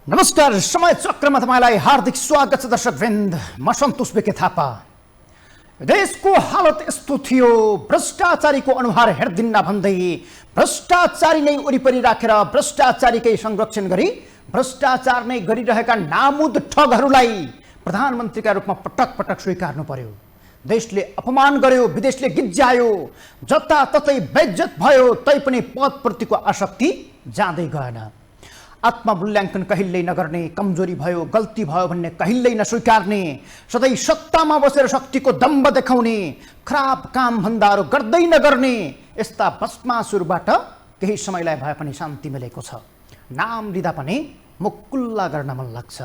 नमस्कार, समय चक्रमा तपाईलाई हार्दिक स्वागत छ दर्शकवृन्द। म सन्तोष बेके थापा। देशको हालत यस्तो थियो, भ्रष्टाचारीको अनुहार हेर्दिन्न भन्दै भ्रष्टाचारी नै वरिपरि राखेर भ्रष्टाचारीकै संरक्षण गरी भ्रष्टाचार नै गरिरहेका नामुद ठगहरूलाई प्रधानमन्त्रीका रूपमा पटक पटक स्वीकार्नु पर्यो। देशले अपमान गर्यो, विदेशले गिज्जायो, जताततै बेइज्जत भयो, तैपनि पदप्रतिको आसक्ति जाँदै गएन। आत्ममूल्याङ्कन कहिल्यै नगर्ने, कमजोरी भयो, गल्ती भयो भन्ने कहिल्यै नस्वीकार्ने, सधैँ सत्तामा बसेर शक्तिको दम्भ देखाउने, खराब काम भन्दाहरू गर्दै नगर्ने, यस्ता भस्मासुरबाट केही समयलाई भए पनि शान्ति मिलेको छ। नाम लिँदा पनि मुख कुल्ला गर्न मन लाग्छ।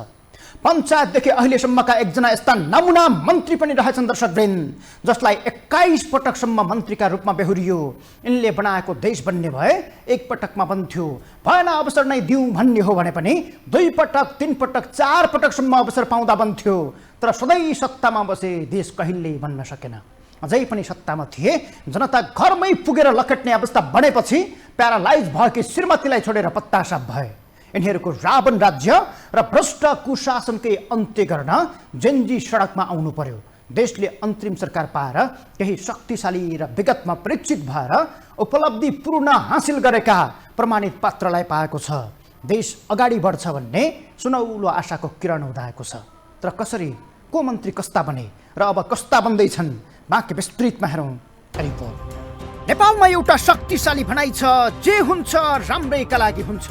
पञ्चायतदेखि अहिलेसम्मका एकजना यस्ता नमुना मन्त्री पनि रहेछन् दर्शकवृन्द, जसलाई 21 पटकसम्म मन्त्रीका रूपमा बेहोरियो। यिनले बनाएको देश बन्ने भए एक पटकमा बन्थ्यो, भएन अवसर नै दिउँ भन्ने हो भने पनि 2 पटक, 3 पटक, 4 पटकसम्म अवसर पाउँदा बन्थ्यो। तर सधैँ सत्तामा बसे देश कहिल्यै बन्न सकेन। अझै पनि सत्तामा थिए, जनता घरमै पुगेर लखेट्ने अवस्था बढेपछि प्यारालाइज भएकी श्रीमतीलाई छोडेर पत्तासाप भए। यिनीहरूको रावण राज्य र भ्रष्ट कुशासनकै अन्त्य गर्न जेनजी सडकमा आउनु पर्यो। देशले अन्तरिम सरकार पाएर केही शक्तिशाली र विगतमा परीक्षित भएर उपलब्धि पूर्ण हासिल गरेका प्रमाणित पात्रलाई पाएको छ। देश अगाडि बढ्छ भन्ने सुनौलो आशाको किरण उदाएको छ। तर कसरी, को मन्त्री कस्ता बने र अब कस्ता बन्दैछन्, बाँकी विस्तृतमा हेरौँ रिपोर्ट। नेपालमा एउटा शक्तिशाली भनाइ छ, जे हुन्छ राम्रैका लागि हुन्छ।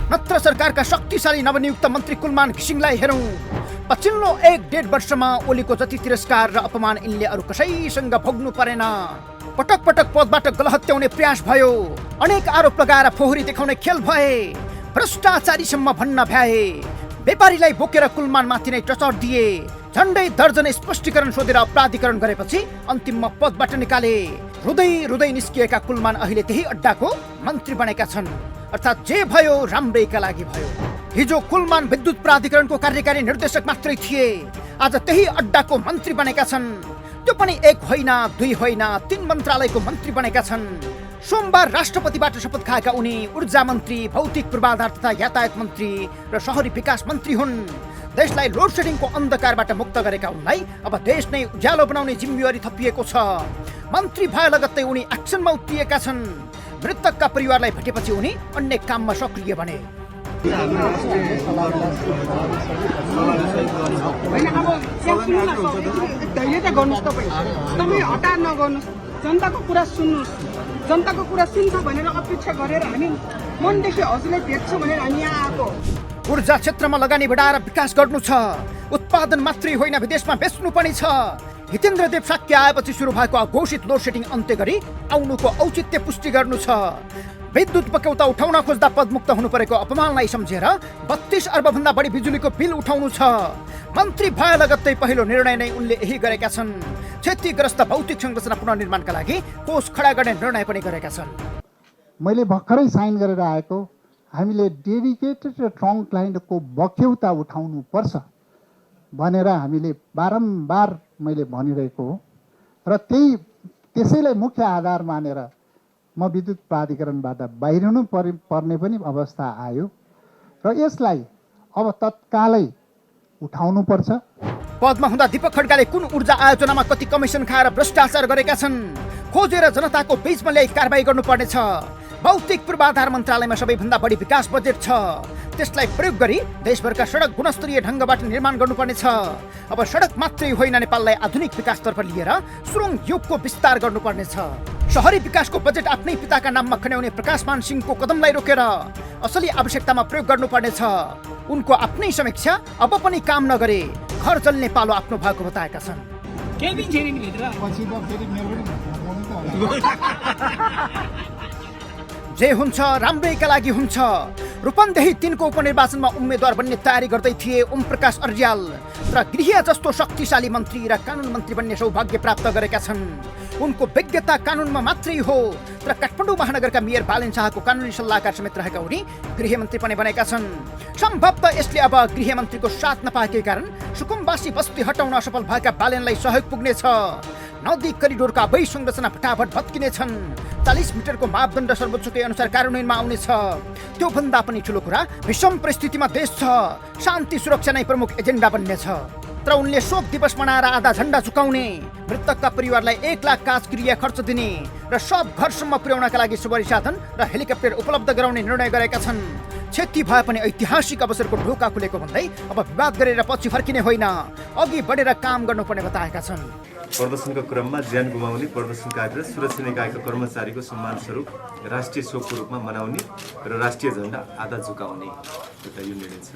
नत्र सरकारका शक्तिशाली नवनियुक्त मन्त्री कुलमान घिसिङलाई हेरौँ। पछिल्लो 1.5 वर्षमा ओलीको जति तिरस्कार र अपमान यिनले अरू कसैसँग भोग्नु परेन। पटक पटक पदबाट गलहत्याउने प्रयास भयो, अनेक आरोप लगाएर फोहोरी देखाउने खेल भए, भ्रष्टाचारीसम्म भन्न भ्याए। व्यापारीलाई बोकेर कुलमानमाथि नै टचर दिए, झन्डै दर्जन स्पष्टीकरण सोधेर अपराधीकरण गरेपछि अन्तिममा पदबाट निकाले। रुदै रुदै निस्किएका कुलमान अहिले त्यही अड्डाको मन्त्री बनेका छन्। अर्थात् जे भयो राम्रैका लागि भयो। हिजो कुलमान विद्युत प्राधिकरणको कार्यकारी निर्देशक मात्रै थिए, आज त्यही अड्डाको मन्त्री बनेका छन्। त्यो पनि 1 होइन, 2 होइन, 3 मन्त्रालयको मन्त्री बनेका छन्। सोमबार राष्ट्रपतिबाट शपथ खाएका उनी ऊर्जा मन्त्री, भौतिक पूर्वाधार तथा यातायात मन्त्री र शहरी विकास मन्त्री हुन्। देशलाई लोड सेडिङको अन्धकारबाट मुक्त गरेका उनलाई अब देश नै उज्यालो बनाउने जिम्मेवारी थपिएको छ। मन्त्री भए लगत्तै उनी एक्सनमा उत्रिएका छन्। मृतकका परिवारलाई भेटेपछि उनी अन्य काममा सक्रिय बने। जनताको कुरा सुन्नुहोस्, जनताको कुरा सुन्छ भनेर अपेक्षा गरेर हामी मनदेखि हजुरलाई भेट्छौँ भनेर हामी यहाँ आएको। ऊर्जा क्षेत्रमा लगानी बढाएर विकास गर्नु छ। उत्पादन मात्रै होइन, विदेशमा बेच्नु पनि छ। हितेन्द्र देव शाक्य आएपछि सुरु भएको अघोषित लोड सेडिङ अन्त्य गरी आउनुको औचित्य पुष्टि गर्नु छ। विद्युत पकौता उठाउन खोज्दा पदमुक्त हुनु परेको अपमानलाई सम्झेर 32 अर्ब भन्दा बढी बिजुलीको बिल उठाउनु छ। मन्त्री भए लगत्तै पहिलो निर्णय नै उनले यही गरेका छन्। क्षतिग्रस्त भौतिक संरचना पुनर्निर्माणका लागि कोष खडा गर्ने निर्णय पनि गरेका छन्। मैले भर्खरै साइन गरेर आएको, हामीले डेडिकेटेड र ट्रङ्क लाइनको बक्यौता उठाउनु पर्छ भनेर हामीले बारम्बार मैले भनिरहेको हो र त्यसैलाई मुख्य आधार मानेर म विद्युत प्राधिकरणबाट बाहिरिनु पर्ने पनि अवस्था आयो र यसलाई अब तत्कालै उठाउनु पर्छ। पदमा हुँदा दीपक खड्काले कुन ऊर्जा आयोजनामा कति कमिसन खाएर भ्रष्टाचार गरेका छन्, खोजेर जनताको बीचमा ल्याई कारबाही गर्नुपर्नेछ। भौतिक पूर्वाधार मन्त्रालयमा सबैभन्दा बढी विकास बजेट छ, त्यसलाई प्रयोग गरी देशभरका सडक गुणस्तरीय ढङ्गबाट निर्माण गर्नुपर्नेछ। अब सडक मात्रै होइन, नेपाललाई आधुनिक विकासतर्फ लिएर सुरुङ युगको विस्तार गर्नुपर्नेछ। शहरी विकासको बजेट आफ्नै पिताका नाममा खन्याउने प्रकाशमान सिंहको कदमलाई रोकेर असली आवश्यकतामा प्रयोग गर्नुपर्नेछ। उनको आफ्नै समीक्षा अब पनि काम नगरे घर चल्ने पालो आफ्नो भएको बताएका छन्। जे हुन्छ राम्रैका लागि हुन्छ। रूपन्देही 3 को उपनिर्वाचनमा उम्मेद्वार बन्ने तयारी गर्दै थिए ओम प्रकाश अर्याल, तर गृह जस्तो शक्तिशाली मन्त्री र कानुन मन्त्री बन्ने सौभाग्य प्राप्त गरेका छन्। उनको विज्ञता कानुनमा मात्रै हो, तर काठमाडौँ महानगरका मेयर बालेन शाहको कानुनी सल्लाहकार समेत रहेका उनी गृहमन्त्री पनि बनेका छन्। सम्भवतः यसले अब गृहमन्त्रीको साथ नपाएकै कारण सुकुम्बासी बस्ती हटाउन असफल भएका बालेनलाई सहयोग पुग्नेछ। नदी करिडोरका अवैध संरचना फटाफट भत्किनेछन्। 40 मिटरको मापदण्ड सर्वोच्चकै अनुसार कार्यान्वयनमा आउनेछ। त्यो भन्दा पनि ठुलो कुरा, विषम परिस्थितिमा देश छ, शान्ति सुरक्षा नै प्रमुख एजेन्डा बन्नेछ। तर उनले शोक दिवस मनाएर आधा झण्डा झुकाउने, मृतकका परिवारलाई 1 लाख काजक्रिया खर्च दिने र सब घरसम्म पुर्याउनका लागि सवारी साधन र हेलिकप्टर उपलब्ध गराउने निर्णय गरेका छन्। क्षति भए पनि ऐतिहासिक अवसरको ढोका खुलेको भन्दै अब विवाद गरेर पछि फर्किने होइन, अघि बढेर काम गर्नुपर्ने बताएका छन्। प्रदर्शनको क्रममा ज्यान गुमाउने प्रदर्शनकारी र सुरक्षा निकायका कर्मचारीको सम्मान स्वरूप राष्ट्रिय शोकको रूपमा मनाउने र राष्ट्रिय झण्डा आधा झुकाउने एउटा यो निर्णय छ।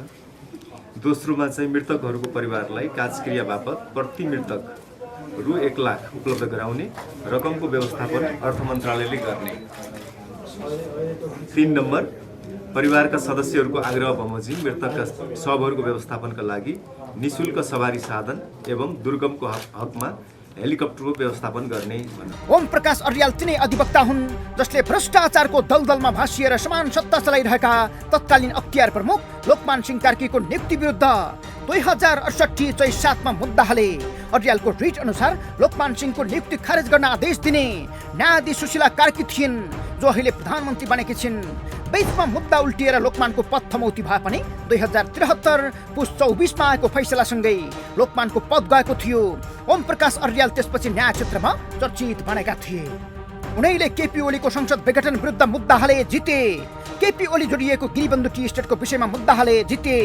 दोस्रोमा चाहिँ मृतकहरूको परिवारलाई काजक्रिया बापत प्रति मृतक रु 1 लाख उपलब्ध गराउने रकमको व्यवस्थापन अर्थ मन्त्रालयले गर्ने। 3 नम्बर, परिवारका सदस्यहरूको आग्रह बमोजिम मृतकका शवहरूको व्यवस्थापनका लागि निःशुल्क सवारी साधन एवं दुर्गमको हकमा हेलिकप्टरको व्यवस्थापन गर्ने। ओम प्रकाश अर्याल तिनै अधिवक्ता हुन् जसले भ्रष्टाचारको दलदलमा भासिएर समान सत्ता चलाइरहेका तत्कालीन अख्तियार प्रमुख लोकमान सिंह कार्कीको नियुक्ति विरुद्ध 2068 चैत 7 मा मुद्दा हाले। अर्यालको रिट अनुसार लोकमान सिंहको नियुक्ति खारेज गर्न आदेश दिने न्यायाधीश सुशीला कार्की थिइन्, जो अहिले प्रधानमन्त्री बनेकी छिन्। बीचमा मुद्दा उल्टिएर लोकमानको पद थमौती भए पनि 2073 पुस 24 मा आएको फैसलासँगै लोकमानको पद गएको थियो। ओम प्रकाश अर्याल त्यसपछि न्याय क्षेत्रमा चर्चित बनेका थिए। उनैले केपी ओलीको संसद विघटन विरुद्ध मुद्दा हाले, जिते। केपी ओली जोडिएको गिरिबन्धु टी स्टेटको विषयमा मुद्दा हाले, जिते।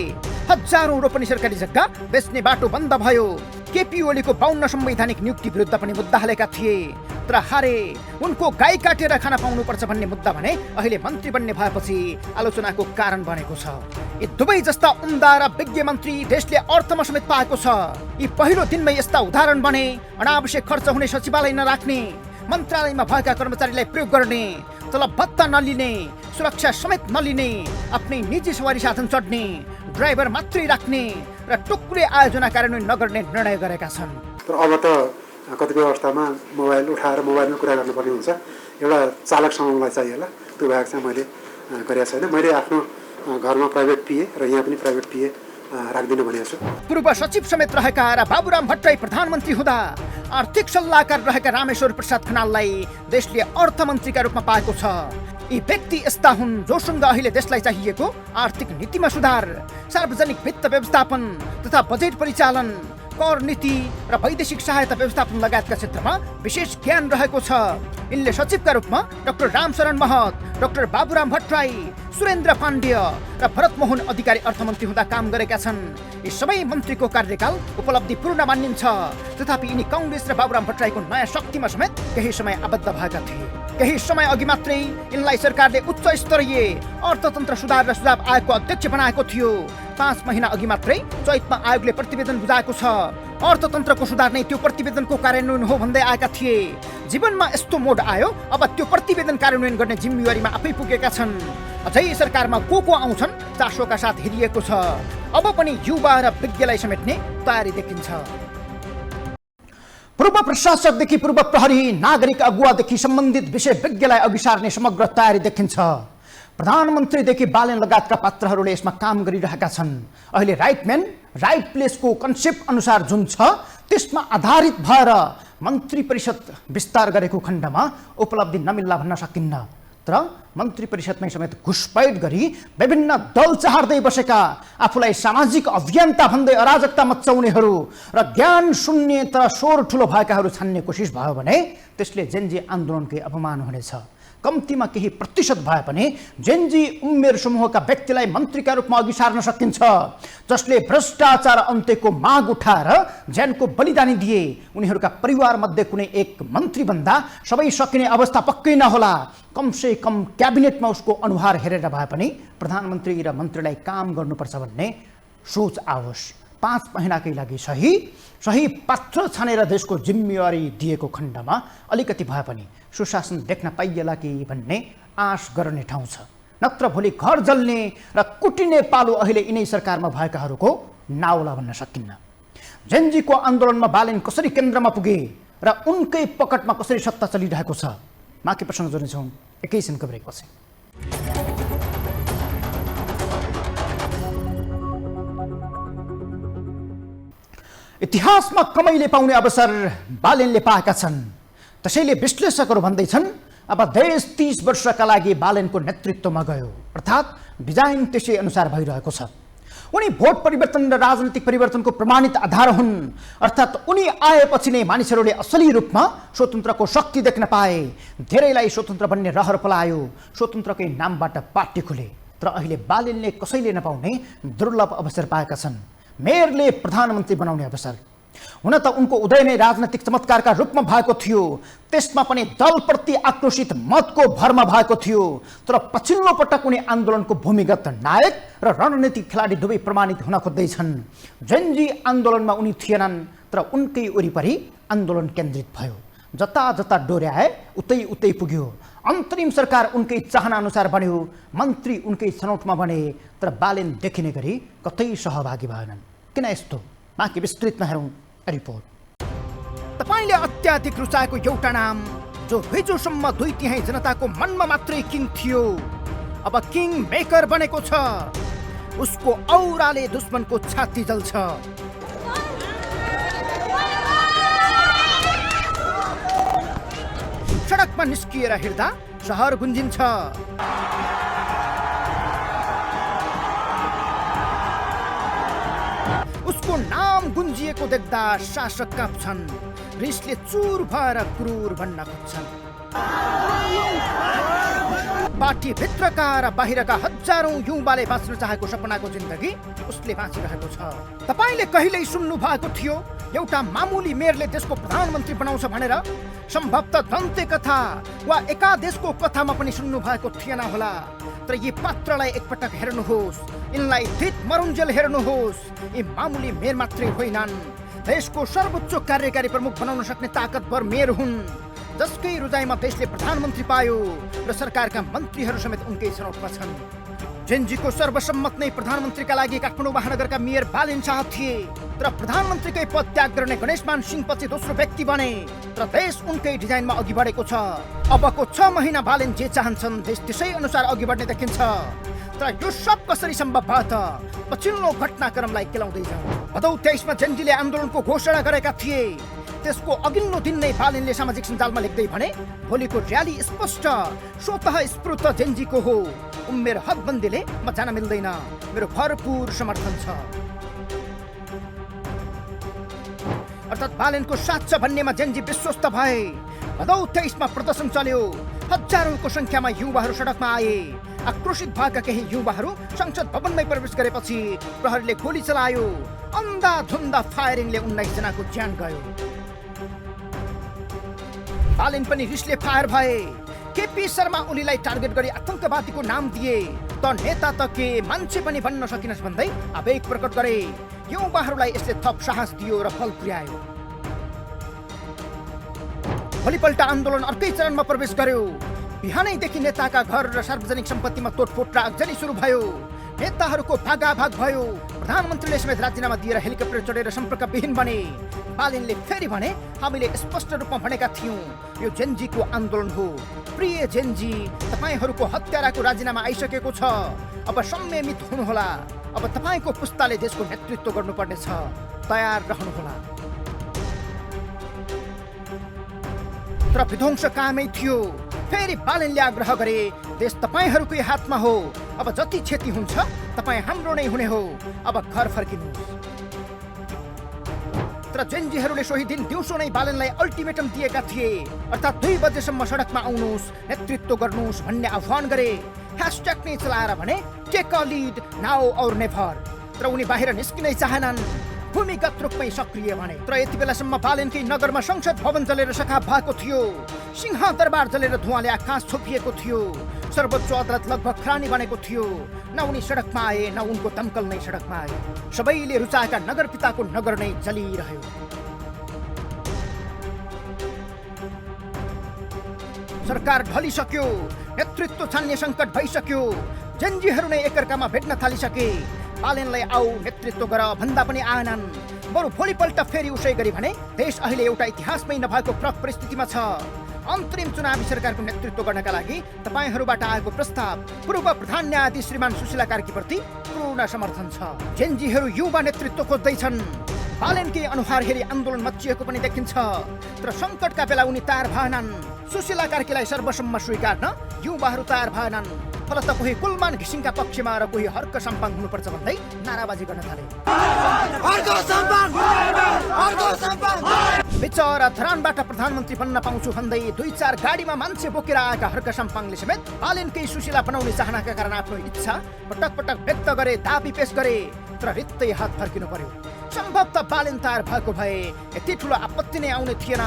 हजारौं रोपनी सरकारी जग्गा बेच्ने बाटो बन्द भयो। केपी ओलीको 52 संवैधानिक नियुक्ति विरुद्ध पनि मुद्दा हालेका थिए, तर हारे। उनको गाई काटेर खान पाउनुपर्छ भन्ने मुद्दा भने अहिले मन्त्री बन्ने भएपछि आलोचनाको कारण बनेको छ। यी दुवै जस्ता उम्दा र विज्ञ मन्त्री देशले अर्थमा समेत पाएको छ। यी पहिलो दिनमै यस्ता उदाहरण बने। अनावश्यक खर्च हुने सचिवालय नराख्ने, मन्त्रालयमा भएका कर्मचारीलाई प्रयोग गर्ने, तलब भत्ता नलिने, सुरक्षा समेत नलिने, आफ्नै निजी सवारी साधन चढ्ने, ड्राइभर मात्रै राख्ने र टुक्रे आयोजना कार्यान्वयन नगर्ने निर्णय गरेका छन्। तर अब त कतिपय अवस्थामा मोबाइल उठाएर मोबाइलमा कुरा गर्नुपर्ने हुन्छ। एउटा चालक समूहलाई चाहिए होला, त्यो भाग चाहिँ मैले गरेको छैन। मैले आफ्नो घरमा प्राइभेट पिए र यहाँ पनि प्राइभेट पिए राख्दिन भनेको छु। पूर्व सचिव समेत रहेका र बाबुराम भट्टराई प्रधानमन्त्री हुँदा आर्थिक सल्लाहकार रहेका रामेश्वर प्रसाद खनाललाई देशले अर्थमन्त्रीका रूपमा पाएको छ। यी व्यक्ति यस्ता हुन् जोसँग अहिले देशलाई चाहिएको आर्थिक नीतिमा सुधार, सार्वजनिक वित्त व्यवस्थापन तथा बजेट परिचालन, कर नीति र वैदेशिक सहायता व्यवस्थापन लगायतका क्षेत्रमा विशेष ज्ञान रहेको छ। यिनले सचिवका रूपमा डाक्टर रामशरण महत, डाक्टर बाबुराम भट्टराई, सुरेन्द्र पाण्डेय र भरतमोहन अधिकारी अर्थमन्त्री हुँदा काम गरेका छन्। यी सबै मन्त्रीको कार्यकाल उपलब्धिपूर्ण मानिन्छ। तथापि यिनी कांग्रेस र बाबुराम भट्टराईको नयाँ शक्तिमा समेत केही समय आबद्ध भएका थिए। केही समय अघि मात्रै यिनलाई सरकारले उच्च स्तरीय अर्थतन्त्र सुधार र सुझाव आयोगको अध्यक्ष बनाएको थियो। 5 महिना अघि मात्रै चैतमा आयोगले प्रतिवेदन बुझाएको छ। अर्थतन्त्रको सुधार नै त्यो प्रतिवेदनको कार्यान्वयन हो भन्दै आएका थिए। जीवनमा यस्तो मोड आयो, अब त्यो प्रतिवेदन कार्यान्वयन गर्ने जिम्मेवारीमा आफै पुगेका छन्। अझै सरकारमा को आउँछन् चासोका साथ हेरिएको छ। अब पनि युवा र विज्ञलाई समेट्ने तयारी देखिन्छ। पूर्व प्रशासकदेखि पूर्व प्रहरी, नागरिक अगुवादेखि सम्बन्धित विषय विज्ञलाई अघि सार्ने समग्र तयारी देखिन्छ। प्रधानमन्त्रीदेखि बालेन लगायतका पात्रहरूले यसमा काम गरिरहेका छन्। अहिले राइट म्यान राइट प्लेसको कन्सेप्ट अनुसार जुन छ त्यसमा आधारित भएर मन्त्री परिषद विस्तार गरेको खण्डमा उपलब्धि नमिल्ला भन्न सकिन्न। तर मन्त्री परिषदमै समेत घुसपैठ गरी विभिन्न दल चाहर्दै बसेका, आफूलाई सामाजिक अभियन्ता भन्दै अराजकता मचाउनेहरू र ज्ञान शून्य तर स्वर ठुलो भएकाहरू छान्ने कोसिस भयो भने त्यसले जेनजी आन्दोलनकै अपमान हुनेछ। कम्तीमा केही प्रतिशत भए पनि जेनजी उमेर समूहका व्यक्तिलाई मन्त्रीका रूपमा अघि सार्न सकिन्छ, जसले भ्रष्टाचार अन्त्यको माग उठाएर ज्यानको बलिदानी दिए। उनीहरूका परिवार मध्ये कुनै एक मन्त्री बन्दा सबै सकिने अवस्था पक्कै नहोला। कमसे कम क्याबिनेटमा उसको अनुहार हेरेर भए पनि प्रधानमन्त्री र मन्त्रीलाई काम गर्नुपर्छ भन्ने सोच आओस्। 5 महिनाकै लागि सही पात्र छानेर देशको जिम्मेवारी दिएको खण्डमा अलिकति भए पनि सुशासन देख्न पाइएला कि भन्ने आश गर्ने ठाउँ छ। नत्र भोलि घर जल्ने र कुटिने पालो अहिले यिनै सरकारमा भएकाहरूको नाउला भन्न सकिन्न। जेनजीको आन्दोलनमा बालेन कसरी केन्द्रमा पुगे र उनकै पकटमा कसरी सत्ता चलिरहेको छ, बाँकी प्रसङ्ग जोड्नेछौँ एकैछिनको ब्रेकपछि। इतिहासमा कमैले पाउने अवसर बालेनले पाएका छन्। त्यसैले विश्लेषकहरू भन्छन् अब देश 30 वर्षका लागि बालेनको नेतृत्वमा गयो, अर्थात् डिजाइन त्यसै अनुसार भइरहेको छ। उनी भोट परिवर्तन र राजनीतिक परिवर्तनको प्रमाणित आधार हुन्, अर्थात् उनी आएपछि नै मानिसहरूले असली रूपमा स्वतन्त्रको शक्ति देख्न पाए। धेरैलाई स्वतन्त्र बन्ने रहर पलायो, स्वतन्त्रकै नामबाट पार्टी खुले। तर अहिले बालेनले कसैले नपाउने दुर्लभ अवसर पाएका छन्, मेयरले प्रधानमन्त्री बनाउने अवसर। हुन त उनको उदय नै राजनैतिक चमत्कारका रूपमा भएको थियो, त्यसमा पनि दलप्रति आक्रोशित मतको भरमा भएको थियो। तर पछिल्लो पटक उनी आन्दोलनको भूमिगत नायक र रणनीतिक खेलाडी दुवै प्रमाणित हुन खोज्दैछन्। जेनजी आन्दोलनमा उनी थिएनन्, तर उनकै वरिपरि आन्दोलन केन्द्रित भयो। जता जता डोर्याए उतै उतै पुग्यो। अन्तरिम सरकार उनकै चाहना अनुसार बन्यो, मन्त्री उनकै छनौटमा बने। तर बालेन देखिने गरी कतै सहभागी भएनन्। किन यस्तो? बाँकी विस्तृतमा हेरौँ रिपोर्ट। तपाईले अत्याधिक रुचाएको एउटा नाम, जो हिजोसम्म 2/3 जनताको मनमा मात्रै किङ थियो, अब किङ मेकर बनेको छ। उसको औराले दुश्मनको छाती जल्छ। सडकमा निस्किएर हिँड्दा शहर गुन्जिन्छ। उसको नाम गुन्जिएको देख्दा शासक काँप्छन्, रिसले चुर भएर क्रूर भन्न खोज्छन्। पार्टी भित्रका र बाहिरका हजारौं युवाले बाँच्न चाहेको सपनाको जिन्दगी उसले बाँचिरहेको छ। तपाईले कहिल्यै सुन्नु भएको थियो एउटा मामुली मेयरले देशको प्रधानमन्त्री बनाउँछ भनेर? सम्भवतः दन्ते कथा वा एकादेशको कथामा पनि सुन्नु भएको थिएन होला। तर यी पात्रलाई एकपटक हेर्नुहोस्, यिनलाई धित मरुन्जेल हेर्नुहोस्। यी मामुली मेयर मात्रै होइनन्, देशको सर्वोच्च कार्यकारी प्रमुख बनाउन सक्ने ताकतवर मेयर हुन्, जसकै रुजाइमा देशले प्रधानमन्त्री पायो र सरकारका मन्त्रीहरू समेत उनकै छनौटमा छन्। जेनजीको सर्वसम्मत नै प्रधानमन्त्रीका लागि काठमाडौँ महानगरका मेयर बालेन शाह थिए। तर प्रधानमन्त्रीकै पद त्याग गर्ने गणेशमान सिंह पछि दोस्रो व्यक्ति बने। तर देश उनकै डिजाइनमा अघि बढेको छ। अबको 6 महिना बालेन जे चाहन्छन् देश त्यसै अनुसार अघि बढ्ने देखिन्छ। तर यो सब कसरी सम्भव भयो त? पछिल्लो घटनाक्रमलाई केलाउँदै जाउँ। भदौ 23 मा जेनजीले आन्दोलनको घोषणा गरेका थिए। त्यसको अघिल्लो दिन नै बालेनले सामाजिक सञ्जालमा लेख्दै भने, भोलिको र्याली स्पष्ट स्वतः स्फूर्त जेनजीको हो। उमेर हदबन्दीले म जान मिल्दैन, मेरो भरपूर समर्थन छ। अर्थात् बालेनको साथ छ भन्नेमा जेनजी विश्वस्त भए। भदौ 23 मा प्रदर्शन चल्यो। हजारौंको संख्यामा युवाहरू सडकमा आए। आक्रोशित भएका केही युवाहरू संसद भवनमै प्रवेश गरेपछि प्रहरीले गोली चलायो। अन्धाधुन्दा फायरिङले 19 जनाको ज्यान गयो। बालेन पनि रिसले फायर भए। केपी शर्मा ओलीलाई टार्गेट गरी आतंकवादीको नाम दिए। त नेता त के, मान्छे पनि बन्न सकिनस् भन्दै आवेग प्रकट गरे। युवाहरूलाई यसले थप साहस दियो र फल पुर्यायो। भोलिपल्ट आन्दोलन अर्कै चरणमा प्रवेश गर्यो। बिहानैदेखि नेताका घर र सार्वजनिक सम्पत्तिमा तोडफोड र आगजनी सुरु भयो। नेताहरूको भागाभाग भयो। प्रधानमन्त्रीले समेत राजीनामा दिएर हेलिकप्टर चढेर सम्पर्कविहीन बने। बालेनले फेरि भने, हामीले स्पष्ट रूपमा भनेका थियौं, यो जेनजीको आन्दोलन हो। प्रिय जेनजी, तपाईहरूको हत्याराको राजीनामा आइसकेको छ। अब संयमित हुनुहोला। अब तपाईको पुस्ताले देशको नेतृत्व गर्नुपर्नेछ। तयार रहनुहोला। तर विध्वंस कामै थियो। फेरि बालेनले आग्रह गरे, देश तपाईहरूकै हातमा हो। अब जति क्षति हुन्छ तपाई हाम्रो नै हुने हो। अब घर फर्किनुहोस्। तर जेनजीहरूले सोही दिन दिउँसो नै बालेनलाई अल्टिमेटम दिएका थिए, अर्थात् 2 बजेसम्म सडकमा आउनुहोस्, नेतृत्व गर्नुहोस् भन्ने आह्वान गरे। ह्यासट्याग नै चलाएर भने, टेक अ लिड नाउ और नेभर। तर उनी बाहिर निस्किनै चाहेनन्, भूमिगत रूपमै सक्रिय भने। तर यति बेलासम्म बालेनकै नगरमा संसद भवन जलेर सखा भएको थियो। सिंह दरबार जलेर धुवाँले आकाश छोपिएको थियो। सर्वोच्च अदालत लगभग खरानी बनेको थियो। न उनी सडकमा आए, न उनको दमकल नै सडकमा आयो। सबैले रुचाएका नगरपिताको नगर नै जलिरह्यो। सरकार ढलिसक्यो। नेतृत्व छान्ने सङ्कट भइसक्यो। जेनजीहरू नै एकअर्कामा भेट्न थालिसके। बालेनलाई आऊ नेतृत्व गर भन्दा पनि आएनन्। बरु भोलिपल्ट फेरि उसै गरी भने, देश अहिले एउटा इतिहासमै नभएको प्रख परिस्थितिमा छ। अन्तरिम चुनावी सरकारको नेतृत्व गर्नका लागि तपाईहरूबाट आएको प्रस्ताव पूर्व प्रधान न्यायाधीश श्रीमान सुशीला कार्कीप्रति पूर्ण समर्थन छ। जेनजीहरू युवा नेतृत्व खोज्दैछन्। बालेनकै अनुहार हेरी आन्दोलन मच्चिएको पनि देखिन्छ। तर सङ्कटका बेला उनी तयार भएनन्। सुशीला कार्कीलाई सर्वसम्म स्वीकार्न युवाहरू तयार भएनन्। फलत कोही कुलमान घिसिङका पक्षमा र कोही हर्क साम्पाङ हुनुपर्छ भन्दै नाराबाजी गर्न थाले। बिचरा धरानबाट प्रधानमन्त्री बन्न पाउँछु भन्दै 2-4 गाडीमा मान्छे बोकेर आएका हर्क साम्पाङले समेत बालेनकै सुशीला बनाउने चाहनाका कारण आफ्नो इच्छा पटक पटक व्यक्त गरे, दाबी पेश गरे। तर रित्तै हात फर्किनु पर्यो। सम्भवतः बालेन तयार भएको भए यति ठुलो आपत्ति नै आउने थिएन।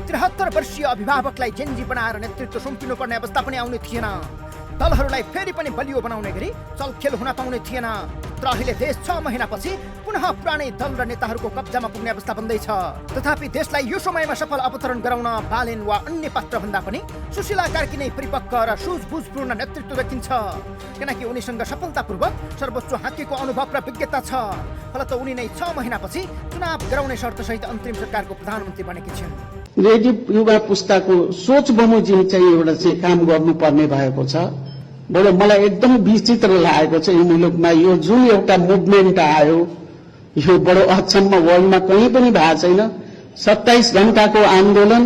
73 वर्षीय अभिभावकलाई जेन्जी बनाएर नेतृत्व सुम्पिनु पर्ने अवस्था पनि आउने थिएन। दलहरूलाई फेरि पनि बलियो बनाउने गरी चलखेल हुन पाउने थिएन। तर अहिले देश 6 महिनापछि पुनः पुरानै दल र नेताहरूको कब्जामा पुग्ने अवस्था बन्दैछ। तथापि देशलाई यो समयमा सफल अवतरण गराउन बालेन वा अन्य पात्र भन्दा पनि सुशीला कार्की नै परिपक्व र सुझबुझपूर्ण नेतृत्व देखिन्छ। किनकि उनीसँग सफलतापूर्वक सर्वोच्च हाकिको अनुभव र विज्ञता छ। फलत उनी नै 6 महिनापछि चुनाव गराउने शर्तसहित अन्तरिम सरकारको प्रधानमन्त्री बनेकी छिन्। रेडियो युवा पुस्ताको सोच बमोजिम चाहिँ एउटा चाहिँ काम गर्नुपर्ने भएको छ। बडो मलाई एकदम विचित्र लागेको छ यो मुलुकमा यो जुन एउटा मुभमेन्ट आयो यो बडो अचम्म, वर्ल्डमा कहीँ पनि भएको छैन। 27 घण्टाको आन्दोलन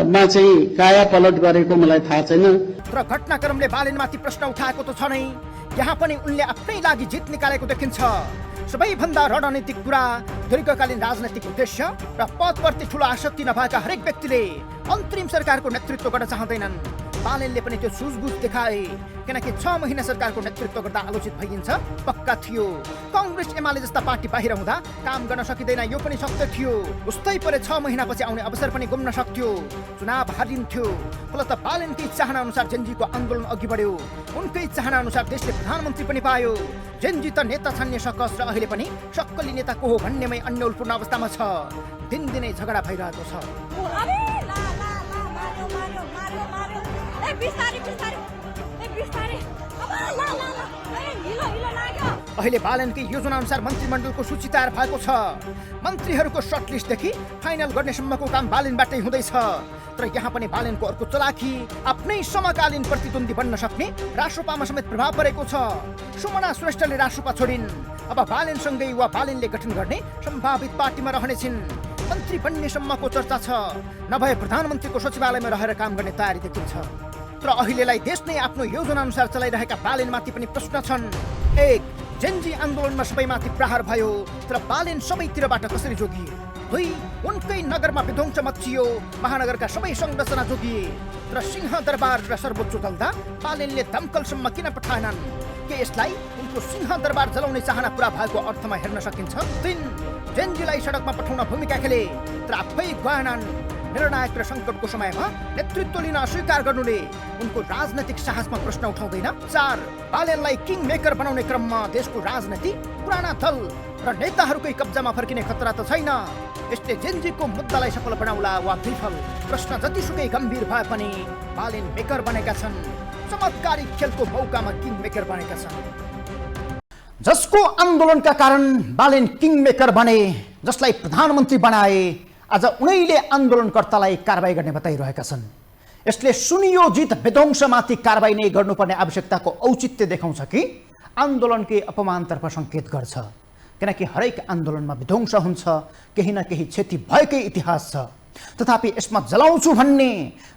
मा चाहिँ काया पलट गरेको मलाई थाहा छैन। तर घटनाक्रमले बालेनमाथि प्रश्न उठाएको त छ नै, यहाँ पनि उनले आफ्नै लागि जित निकालेको देखिन्छ। सबैभन्दा रणनीतिक कुरा दीर्घकालीन राजनैतिक उद्देश्य र पदप्रति ठूलो आसक्ति नभएका हरेक व्यक्तिले अन्तरिम सरकारको नेतृत्व गर्न चाहँदैनन्। बालेनले पनि त्यो सुझबुझ देखाए। किनकि 6 महिना सरकारको नेतृत्व गर्दा आलोचित भइन्छ पक्का थियो। कांग्रेस एमाले जस्ता पार्टी बाहिर हुँदा काम गर्न सकिँदैन यो पनि सत्य थियो। उस्तै परे 6 महिनापछि आउने अवसर पनि गुम्न सक्थ्यो। चुनाव हारिन्थ्यो। फलत बालेनकै चाहना अनुसार जेन्जीको आन्दोलन अघि बढ्यो। उनकै चाहना अनुसार देशले प्रधानमन्त्री पनि पायो। जेन्जी त नेता छान्ने सकस र अहिले पनि सक्कली नेता को हो भन्नेमै अन्यलपूर्ण अवस्थामा छ। दिनदिनै झगडा भइरहेको छ। अहिले बालेनकै योजना अनुसार मन्त्रीमण्डलको सूची तयार भएको छ। मन्त्रीहरूको सर्टलिस्टदेखि फाइनल गर्नेसम्मको काम बालेनबाटै हुँदैछ। तर यहाँ पनि बालेनको अर्को चलाखी आफ्नै समकालीन प्रतिद्वन्दी बन्न सक्ने रासोपामा समेत प्रभाव परेको छ। सुमना श्रेष्ठले रासोपा छोडिन्। अब बालेनसँगै वा बालेनले गठन गर्ने सम्भावित पार्टीमा रहनेछिन्। मन्त्री बन्नेसम्मको चर्चा छ। नभए प्रधानमन्त्रीको सचिवालयमा रहेर काम गर्ने तयारी देखिन्छ। तर अहिलेलाई देश नै आफ्नो योजना अनुसार चलाइरहेका बालेनमाथि पनि प्रश्न छन्। 1. जेन्जी आन्दोलनमा सबैमाथि प्रहार भयो तर बालेन सबैतिरबाट कसरी जोगिए? 2. उनकै नगरमा विध्वंस मच्चियो, महानगरका सबै संरचना जोगिए। तर सिंहदरबार र सर्वोच्च दलदा बालेनले दमकलसम्म किन पठाएनन्? के यसलाई उनको सिंहदरबार जलाउने चाहना पूरा भएको अर्थमा हेर्न सकिन्छ? 3. जेन्जीलाई सडकमा पठाउन भूमिका खेले तर आफै गएनन्। निर्णायक र सङ्कटको समयमा नेतृत्व लिन अस्वीकार गर्नुले उनको राजनैतिक साहसमा प्रश्न उठाउँदैन? 4. बालेनलाई किङ मेकर बनाउने क्रममा देशको राजनीति पुराना दल र नेताहरूकै कब्जामा फर्किने खतरा त छैन। यसले जेन्जीको मुद्दालाई सफल बनाउला वा विफल? प्रश्न जतिसुकै गम्भीर भए पनि बालेन मेकर बनेका छन्। चमत्कारी खेलको मौकामा किङ मेकर बनेका छन्। जसको आन्दोलनका कारण बालेन किङ मेकर बने, जसलाई प्रधानमन्त्री बनाए, आज उनैले आन्दोलनकर्तालाई कारबाही गर्ने बताइरहेका छन्। यसले सुनियोजित विध्वंसमाथि कारबाही नै गर्नुपर्ने आवश्यकताको औचित्य देखाउँछ कि आन्दोलनकै अपमानतर्फ सङ्केत गर्छ? किनकि हरेक आन्दोलनमा विध्वंस हुन्छ, केही न केही क्षति भएकै इतिहास छ। तथापि यसमा जलाउँछु भन्ने,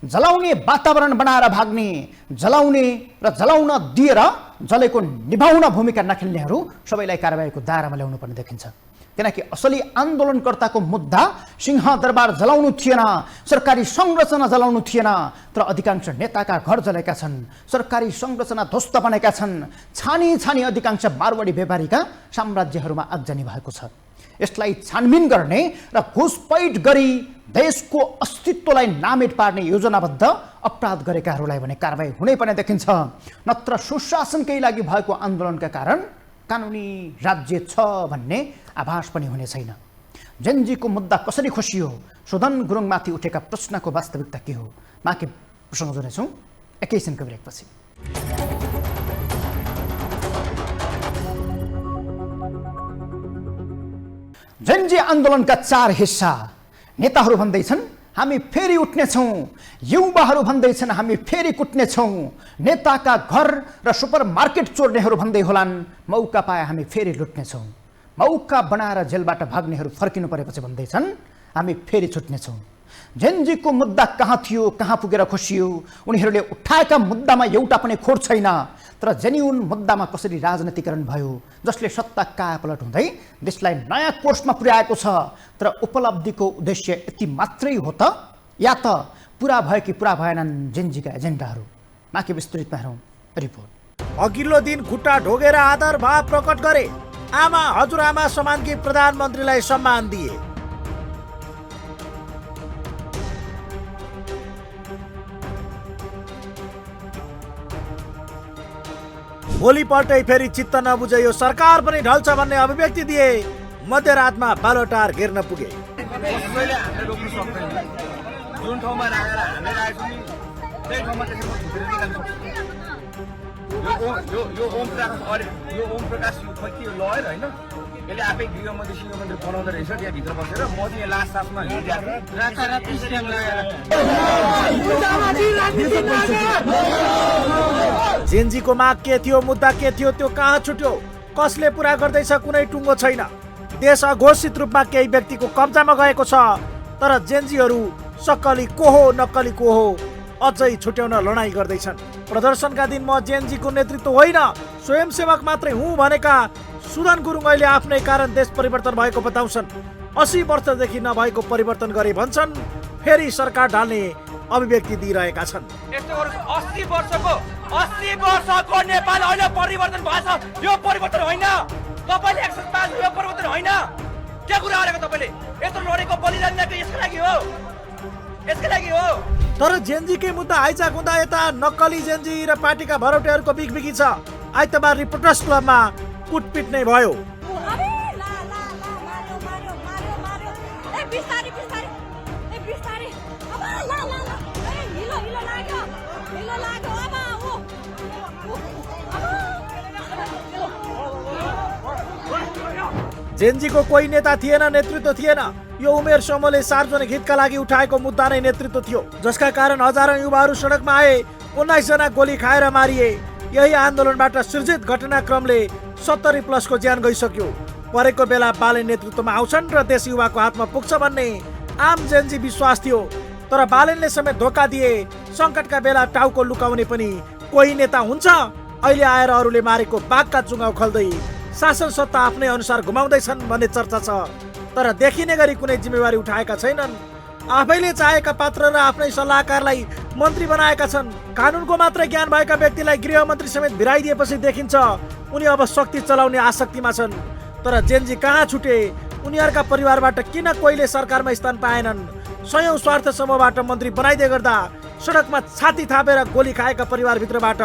जलाउने वातावरण बनाएर भाग्ने, जलाउने र जलाउन दिएर जलेको निभाउन भूमिका नखेल्नेहरू सबैलाई कारबाहीको दायरामा ल्याउनुपर्ने देखिन्छ। किनकि असली आन्दोलनकर्ताको मुद्दा सिंहदरबार जलाउनु थिएन, सरकारी संरचना जलाउनु थिएन। तर अधिकांश नेताका घर जलेका छन्, सरकारी संरचना ध्वस्त बनेका छन्। छानी छानी अधिकांश मारवाडी व्यापारीका साम्राज्यहरूमा आगजनी भएको छ। यसलाई छानबिन गर्ने र घुसपैठ गरी देशको अस्तित्वलाई नामेट पार्ने योजनाबद्ध अपराध गरेकाहरूलाई भने कारबाही हुनै पर्ने देखिन्छ। नत्र सुशासनकै लागि भएको आन्दोलनका कारण कानुनी राज्य छ भन्ने आभास पनि हुने छैन। जेन्जीको मुद्दा कसरी खोसियो? सुदन गुरुङमाथि उठेका प्रश्नको वास्तविकता के हो? बाँकी प्रसङ्ग जोड्नेछौँ एकैछिनको ब्रेकपछि। जेन्जी आन्दोलनका 4 हिस्सा। नेताहरू भन्दैछन् हामी फेरि उठ्नेछौँ, युवाहरू भन्दैछन् हामी फेरि कुट्नेछौँ, नेताका घर र सुपर मार्केट चोर्नेहरू भन्दै होलान् मौका पाए हामी फेरि लुट्नेछौँ। मौका बनाएर जेलबाट भाग्नेहरू फर्किनु परेपछि भन्दैछन् हामी फेरि छुट्नेछौँ। जेनजीको मुद्दा कहाँ थियो, कहाँ पुगेर खोसियो? उनीहरूले उठाएका मुद्दामा एउटा पनि खोट छैन। तर जेन्युन मुद्दामा कसरी राजनीतिकरण भयो, जसले सत्ता कायापलट हुँदै देशलाई नयाँ कोर्समा पुर्याएको छ। तर उपलब्धिको उद्देश्य यति मात्रै हो त, या त पुरा भयो कि पुरा भएनन् जेनजीका एजेन्डाहरू? बाँकी विस्तृतमा हेरौँ रिपोर्ट। अघिल्लो दिन खुट्टा ढोगेर आदर भाव प्रकट गरे। आमा हजुरआमा समानकी प्रधानमन्त्रीलाई सम्मान दिए। भोलिपल्टै फेरि चित्त नबुझे यो सरकार पनि ढल्छ भन्ने अभिव्यक्ति दिए। मध्यरातमा बालोटार घेर्न पुगे। जुन ठाउँमा राखेर हामीले राखेको नि त्यही ठाउँमा त्यसमा छुटेर निकाल्नु। यो ओम प्रकाश खै के लयर होइन, यसले आफै गृहमन्त्री सिंहमन्त्री बनाउँदो रहेछ त्यहाँभित्र बसेर। म चाहिँ यहाँ लास्ट सासमा जेनजीको माग के थियो, मुद्दा के थियो, त्यो कहाँ छुट्यो, कसले पुरा गर्दैछ, कुनै टुङ्गो छैन। देश अघोषित रूपमा केही व्यक्तिको कब्जामा गएको छ। तर जेनजीहरू सक्कली को हो नक्कली को हो अझै छुट्याउन लडाईँ गर्दैछन्। प्रदर्शनका दिन म जेनजीको नेतृत्व होइन स्वयंसेवक मात्रै हुँ भनेका सुदन गुरुङ अहिले आफ्नै कारण देश परिवर्तन भएको बताउँछन्। 80 वर्षदेखि नभएको परिवर्तन गरे भन्छन्, फेरि सरकार ढाल्ने अभिव्यक्ति दिइरहेका छन्। 80 वर्षको नेपाल अहिले परिवर्तन भएछ। यो परिवर्तन होइन, तपाईँले एक्सेस पास यो परिवर्तन होइन। के कुरा गरेको तपाईँले? यत्रो लडेको बलिदान यसको लागि हो, यसको लागि हो। तर जेनजीकै मुद्दा आइचाक हुँदा यता नक्कली जेनजी र पार्टीका भरौटेहरूको बिगबिगी छ। आइतबार रिपोर्टर्स क्लबमा कुटपिट नै भयो। जेनजीको कोही नेता थिएन, नेतृत्व थिएन। यो उमेर समूहले सार्वजनिक हितका लागि उठाएको मुद्दा नै नेतृत्व थियो, जसका कारण हजारौं युवाहरू सडकमा आए। 19 जना गोली खाएर मारिए। यही आन्दोलनबाट सृजित घटनाक्रमले 70 प्लसको ज्यान गइसक्यो। परेको बेला बालेन नेतृत्वमा आउँछन् र देश युवाको हातमा पुग्छ भन्ने आम जेनजी विश्वास थियो। तर बालेनले समेत धोका दिए। संकटका बेला टाउको लुकाउने पनि कोही नेता हुन्छ। अहिले आएर अरूले मारेको बाघका चुङ्गाउ खल्दै शासन सत्ता आफ्नै अनुसार घुमाउँदैछन् भन्ने चर्चा छ। तर देखिने गरी कुनै जिम्मेवारी उठाएका छैनन्। आफैले चाहेका पात्र र आफ्नै सल्लाहकारलाई मन्त्री बनाएका छन्। कानुनको मात्रै ज्ञान भएका व्यक्तिलाई गृहमन्त्री समेत भिराइदिएपछि देखिन्छ उनी अब शक्ति चलाउने आसक्तिमा छन्। तर जेनजी कहाँ छुटे? उनीहरूका परिवारबाट किन कोहीले सरकारमा स्थान पाएनन्? सयौं स्वार्थ समूहबाट मन्त्री बनाइदिए गर्दा सडकमा छाती थापेर गोली खाएका परिवारभित्रबाट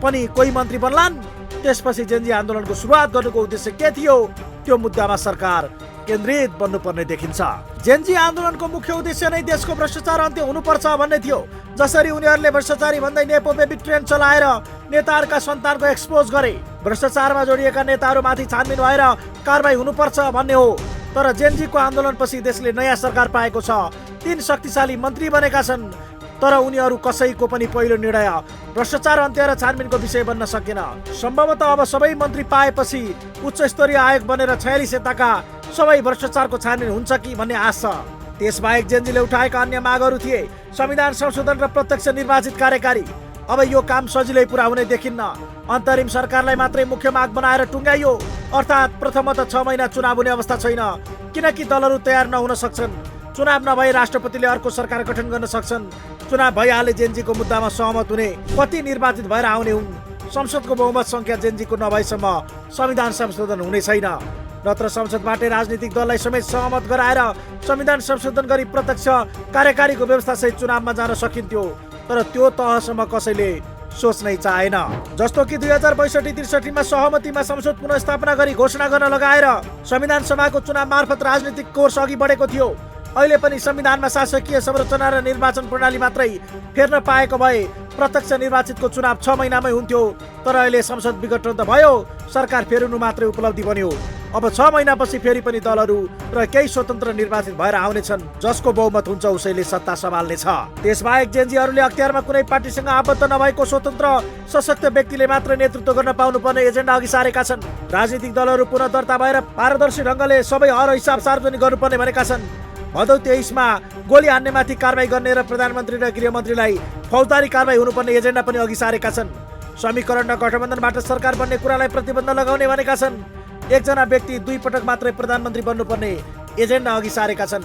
पनि कोही मन्त्री बन्लान्। त्यसपछि जेनजी आन्दोलनको सुरुवात गर्नुको उद्देश्य के थियो? त्यो मुद्दामा सरकार केन्द्रित बन्नुपर्ने देखिन्छ। जेनजी आन्दोलनको मुख्य उद्देश्य नै देशको भ्रष्टाचार अन्त्य हुनुपर्छ भन्ने थियो। जसरी उनीहरूले भ्रष्टाचारी भन्दै नेपो बेबी ट्रेन चलाएर नेताहरूका सन्तानको एक्सपोज गरे, भ्रष्टाचारमा जोडिएका नेताहरूमाथि छानबिन भएर कारबाही हुनुपर्छ भन्ने हो। तर जेनजीको आन्दोलनपछि देशले नयाँ सरकार पाएको छ। 3 शक्तिशाली मन्त्री बनेका छन्। तर उनीहरू कसैको पनि पहिलो निर्णय भ्रष्टाचार अन्त्य र छानबिनको विषय बन्न सकेन। सम्भवतः अब सबै मन्त्री पाएपछि उच्च स्तरीय आयोग बनेर 46 यताका सबै भ्रष्टाचारको छानबिन हुन्छ कि भन्ने आश छ। त्यसबाहेक जेनजीले उठाएका अन्य मागहरू थिए संविधान संशोधन र प्रत्यक्ष निर्वाचित कार्यकारी। अब यो काम सजिलै पुरा हुने देखिन्न। अन्तरिम सरकारलाई मात्रै मुख्य माग बनाएर टुङ्गाइयो। अर्थात् प्रथमतः 6 महिना चुनाव हुने अवस्था छैन, किनकि दलहरू तयार नहुन सक्छन्। चुनाव नभई राष्ट्रपतिले अर्को सरकार गठन गर्न सक्छन्। चुनाव भइहाले जेनजीको मुद्दामा सहमत हुने कति निर्वाचित भएर आउने हुन्? संसदको बहुमत संख्या जेनजीको नभएसम्म संविधान संशोधन हुने छैन। नत्र संसदबाटै राजनीतिक दललाई समेत सहमत गराएर संविधान संशोधन गरी प्रत्यक्ष कार्यकारीको व्यवस्थासहित चुनावमा जान सकिन्थ्यो। तर त्यो तहसम्म कसैले सोच्नै चाहेन। जस्तो कि 2062-63 मा सहमतिमा संसद पुनर्स्थापना गरी घोषणा गर्न लगाएर संविधान सभाको चुनाव मार्फत राजनीतिक कोर्स अघि बढेको थियो। अहिले पनि संविधानमा शासकीय संरचना र निर्वाचन प्रणाली मात्रै फेर्न पाएको भए प्रत्यक्ष निर्वाचितको चुनाव 6 महिनामै हुन्थ्यो। तर अहिले संसद विघटन त भयो, सरकार फेर्नु मात्रै उपलब्धि बन्यो। अब 6 महिनापछि फेरि पनि दलहरू र केही स्वतन्त्र निर्वाचित भएर आउनेछन्, जसको बहुमत हुन्छ उसैले सत्ता सम्हाल्नेछ। त्यसबाहेक जेनजीहरूले अख्तियारमा कुनै पार्टीसँग आबद्ध नभएको स्वतन्त्र सशक्त व्यक्तिले मात्र नेतृत्व गर्न पाउनुपर्ने एजेन्डा अघि सारेका छन्। राजनीतिक दलहरू पुनः दर्ता भएर पारदर्शी ढङ्गले सबै हर हिसाब सार्वजनिक गर्नुपर्ने भनेका छन्। भदौ 23मा गोली हान्नेमाथि कारबाही गर्ने र प्रधानमन्त्री र गृहमन्त्रीलाई फौजदारी कारबाही हुनुपर्ने एजेन्डा पनि अघि सारेका छन्। समीकरण र गठबन्धनबाट सरकार बन्ने कुरालाई प्रतिबन्ध लगाउने भनेका छन्। एकजना व्यक्ति 2 पटक मात्रै प्रधानमन्त्री बन्नुपर्ने एजेन्डा अघि सारेका छन्।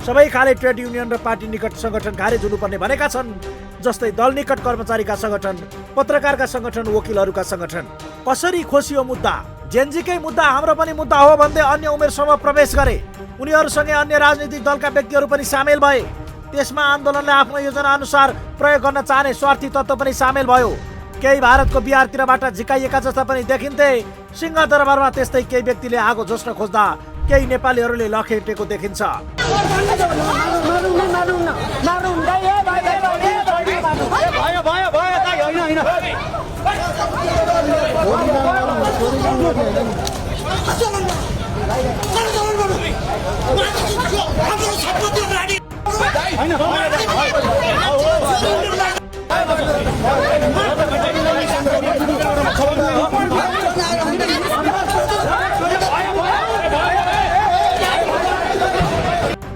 सबै खाले ट्रेड युनियन र पार्टी निकट संगठन खारेज हुनुपर्ने भनेका छन्, जस्तै दल निकट कर्मचारीका संगठन, पत्रकारका संगठन, वकिलहरूका संगठन। कसरी खोसियो मुद्दा? जेनजीकै मुद्दा हाम्रो पनि मुद्दा हो भन्दै अन्य उमेर समूह प्रवेश गरे। उनीहरूसँगै अन्य राजनीतिक दलका व्यक्तिहरू पनि सामेल भए। त्यसमा आन्दोलनले आफ्नो योजना अनुसार प्रयोग गर्न चाहने स्वार्थी तत्त्व पनि सामेल भयो। केही भारतको बिहारतिरबाट झिकाइएका जस्ता पनि देखिन्थे। सिंहदरबारमा त्यस्तै केही व्यक्तिले आगो जोस्न खोज्दा केही नेपालीहरूले लखेटेको देखिन्छ।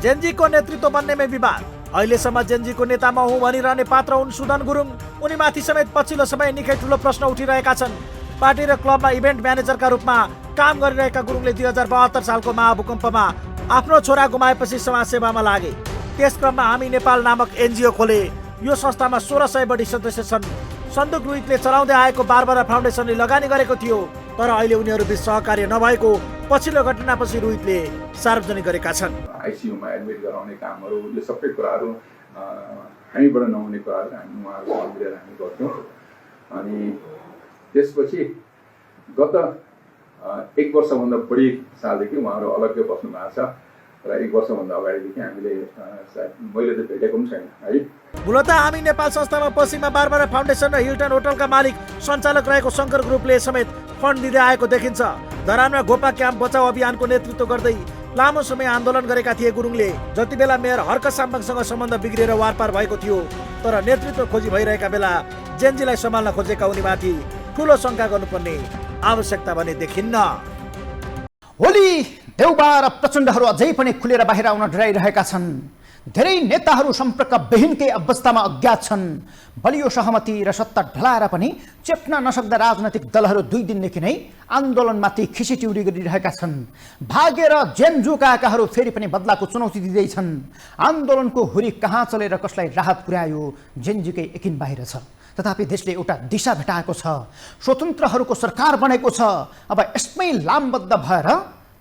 जेनजीको नेतृत्व बन्नेमै विवाद। अहिलेसम्म जेनजीको नेता म हुँ भनिरहने पात्र हुन् सुदन गुरुङ। उनीमाथि समेत पछिल्लो समय निकै ठुलो प्रश्न उठिरहेका छन्। पार्टी र क्लबमा इभेन्ट म्यानेजरका रूपमा काम गरिरहेका गुरुङले 2072 सालको महाभूकम्पमा आफ्नो छोरा गुमाएपछि समाजसेवामा लागे। त्यस क्रममा हामी नेपाल नामक एनजिओ खोले। यो संस्थामा 1600 बढी सदस्य छन्। सन्दुक रोहितले चलाउँदै आएको बारबारा फाउन्डेसनले लगानी गरेको थियो, तर अहिले उनीहरू बीच सहकार्य नभएको पछिल्लो घटनापछि रोहितले सार्वजनिक गरेका छन्। आइसियुमा एडमिट गराउने कामहरू, यो सबै कुराहरू हामीबाट नहुने कुराहरू हामी उहाँहरूसँग मिलेर हामी गर्थ्यौँ। अनि त्यसपछि गत 1 वर्षभन्दा बढी सालदेखि उहाँहरू अलग्गै बस्नु भएको छ र 1 वर्षभन्दा अगाडिदेखि हामीले मैले त भेटेको पनि छैन है। मूलतः हामी नेपाल संस्थामा पश्चिममा बारबारा फाउन्डेसन र हिल्टन होटलका मालिक सञ्चालक रहेको शङ्कर ग्रुपले समेत फन्ड दिँदै आएको देखिन्छ। धरानमा गोपा क्याम्प बचाउ अभियानको नेतृत्व गर्दै लामो समय आन्दोलन गरेका थिए गुरुङले। जति बेला मेयर हर्क साम्बाङसँग सम्बन्ध बिग्रिएर वारपार भएको थियो, तर नेतृत्व खोजी भइरहेका बेला जेनजीलाई सम्हाल्न खोजेका उनीमाथि ठुलो शङ्का गर्नुपर्ने आवश्यकता भने देखिन्न। होली देउबा र प्रचण्डहरू अझै पनि खुलेर बाहिर आउन डराइरहेका छन्। धेरै नेताहरू सम्पर्कविहीनकै अवस्थामा अज्ञात छन्। बलियो सहमति र सत्ता ढलाएर पनि चेप्न नसक्दा राजनैतिक दलहरू 2 दिनदेखि नै आन्दोलनमाथि खिसिट्युरी गरिरहेका छन्। भागेर जेन झुकाएकाहरू फेरि पनि बदलाको चुनौती दिँदैछन्। आन्दोलनको हुरी कहाँ चलेर कसलाई राहत पुर्यायो जेनजीकै यकिन बाहिर छ। तथापि देशले एउटा दिशा भेटाएको छ। स्वतन्त्रहरूको सरकार बनेको छ। अब यसमै लामबद्ध भएर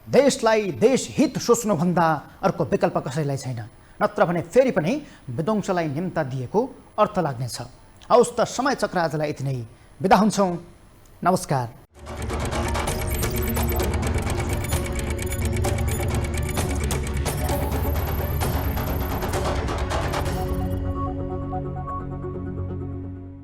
देशलाई देशहित सोच्नुभन्दा अर्को विकल्प कसैलाई छैन। नत्र भने फेरि पनि विध्वंसलाई निम्ता दिएको अर्थ लाग्नेछ। हवस् त समय चक्र आजलाई यति नै। बिदा हुन्छौँ। नमस्कार।